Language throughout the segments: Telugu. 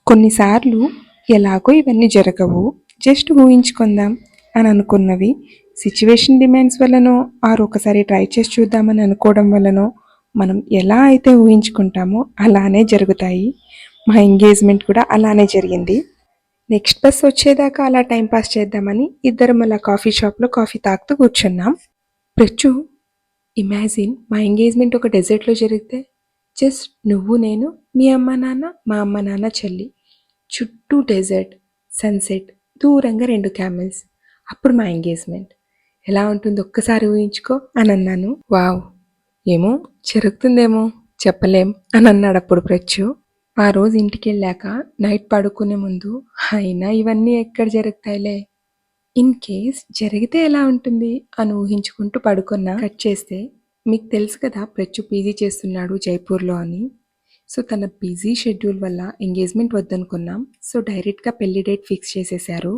కొన్నిసార్లు ఎలాగో ఇవన్నీ జరగవు, జస్ట్ ఊహించుకుందాం అని అనుకున్నవి సిచ్యువేషన్ డిమాండ్స్ వల్లనో ఒకసారి ట్రై చేసి చూద్దామని అనుకోవడం వల్లనో మనం ఎలా అయితే ఊహించుకుంటామో అలానే జరుగుతాయి. మా ఎంగేజ్మెంట్ కూడా అలానే జరిగింది. నెక్స్ట్ బస్ వచ్చేదాకా అలా టైంపాస్ చేద్దామని ఇద్దరం అలా కాఫీ షాప్లో కాఫీ తాగుతూ కూర్చున్నాం. ప్రచ్చు, ఇమాజిన్ మా ఎంగేజ్మెంట్ ఒక డెజర్ట్లో జరిగితే, జస్ట్ నువ్వు నేను, మీ అమ్మ నాన్న, మా అమ్మ నాన్న చెల్లి, చుట్టూ డెజర్ట్, సన్సెట్, దూరంగా 2 క్యామెల్స్. అప్పుడు మా ఎంగేజ్మెంట్ ఎలా ఉంటుంది ఒక్కసారి ఊహించుకో అని అన్నాను. వావ్, ఏమో జరుగుతుందేమో చెప్పలేం అని అన్నాడు అప్పుడు ప్రచ్చు. ఆ రోజు ఇంటికి వెళ్ళాక నైట్ పడుకునే ముందు, అయినా ఇవన్నీ ఎక్కడ జరుగుతాయిలే, ఇన్ కేస్ జరిగితే ఎలా ఉంటుంది అని ఊహించుకుంటూ పడుకున్నా. కట్ చేస్తే మీకు తెలుసు కదా ప్రచ్చు పీజీ చేస్తున్నాడు జైపూర్లో అని. సో తన బిజీ షెడ్యూల్ వల్ల ఎంగేజ్మెంట్ వద్దనుకున్నాం. సో డైరెక్ట్గా పెళ్లి డేట్ ఫిక్స్ చేసేశారు.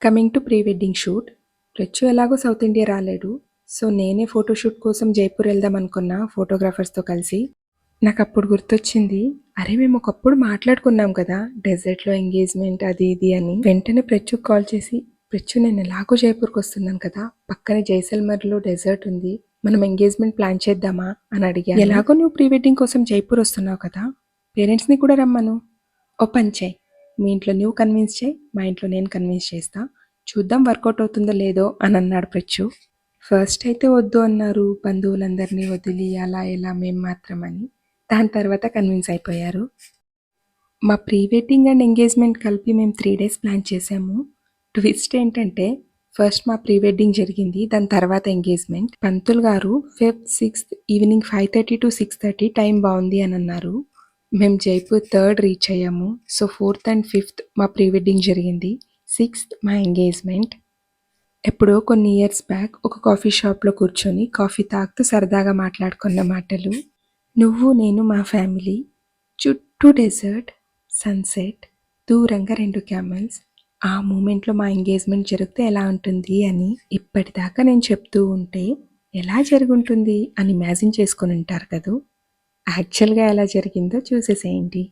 Coming to pre wedding shoot. Prachu ఎలాగో సౌత్ ఇండియా రాలేడు, సో నేనే ఫోటోషూట్ కోసం జైపూర్ వెళ్దాం అనుకున్నా ఫోటోగ్రాఫర్స్తో కలిసి. నాకు అప్పుడు గుర్తొచ్చింది, అరే మేము ఒకప్పుడు మాట్లాడుకున్నాం కదా డెజర్ట్లో ఎంగేజ్మెంట్ అది ఇది అని. వెంటనే ప్రచ్చుకు కాల్ చేసి, ప్రచ్చు నేను ఎలాగో జైపూర్కి వస్తున్నాను కదా, పక్కనే జైసల్మర్లో డెజర్ట్ ఉంది, మనం ఎంగేజ్మెంట్ ప్లాన్ చేద్దామా అని అడిగా. ఎలాగో నువ్వు ప్రీ వెడ్డింగ్ కోసం జైపూర్ వస్తున్నావు కదా, పేరెంట్స్ని కూడా రమ్మను, ఓ పని చేయి, మీ ఇంట్లో నువ్వు కన్విన్స్ చేయి, మా ఇంట్లో నేను కన్విన్స్ చేస్తా, చూద్దాం వర్కౌట్ అవుతుందో లేదో అని అన్నాడు ప్రచ్చు. ఫస్ట్ అయితే వద్దు అన్నారు, బంధువులందరినీ వదిలి అలా ఎలా మేము మాత్రమని. దాని తర్వాత కన్విన్స్ అయిపోయారు. మా ప్రీ వెడ్డింగ్ అండ్ ఎంగేజ్మెంట్ కలిపి మేము 3 days ప్లాన్ చేసాము. ట్విస్ట్ ఏంటంటే ఫస్ట్ మా ప్రీ వెడ్డింగ్ జరిగింది, దాని తర్వాత ఎంగేజ్మెంట్. పంతులు గారు Feb 6th evening 5:30 to 6:30 time బాగుంది అని అన్నారు. మేము జైపూర్ 3rd రీచ్ అయ్యాము. సో 4th and 5th మా ప్రీ వెడ్డింగ్ జరిగింది, 6th మా ఎంగేజ్మెంట్. ఎప్పుడో కొన్ని ఇయర్స్ బ్యాక్ ఒక కాఫీ షాప్లో కూర్చొని కాఫీ తాగుతూ సరదాగా మాట్లాడుకున్న మాటలు. నువ్వు నేను మా ఫ్యామిలీ, చుట్టూ డెజర్ట్, సన్సెట్, దూరంగా 2 క్యామెల్స్. ఆ మూమెంట్లో మా ఎంగేజ్మెంట్ జరిగితే ఎలా ఉంటుంది అని ఇప్పటిదాకా నేను చెప్తూ ఉంటే ఎలా జరుగుంటుంది అని ఇమాజిన్ చేసుకొని ఉంటారు కదూ. యాక్చువల్గా ఎలా జరిగిందో చూసేసేయండి.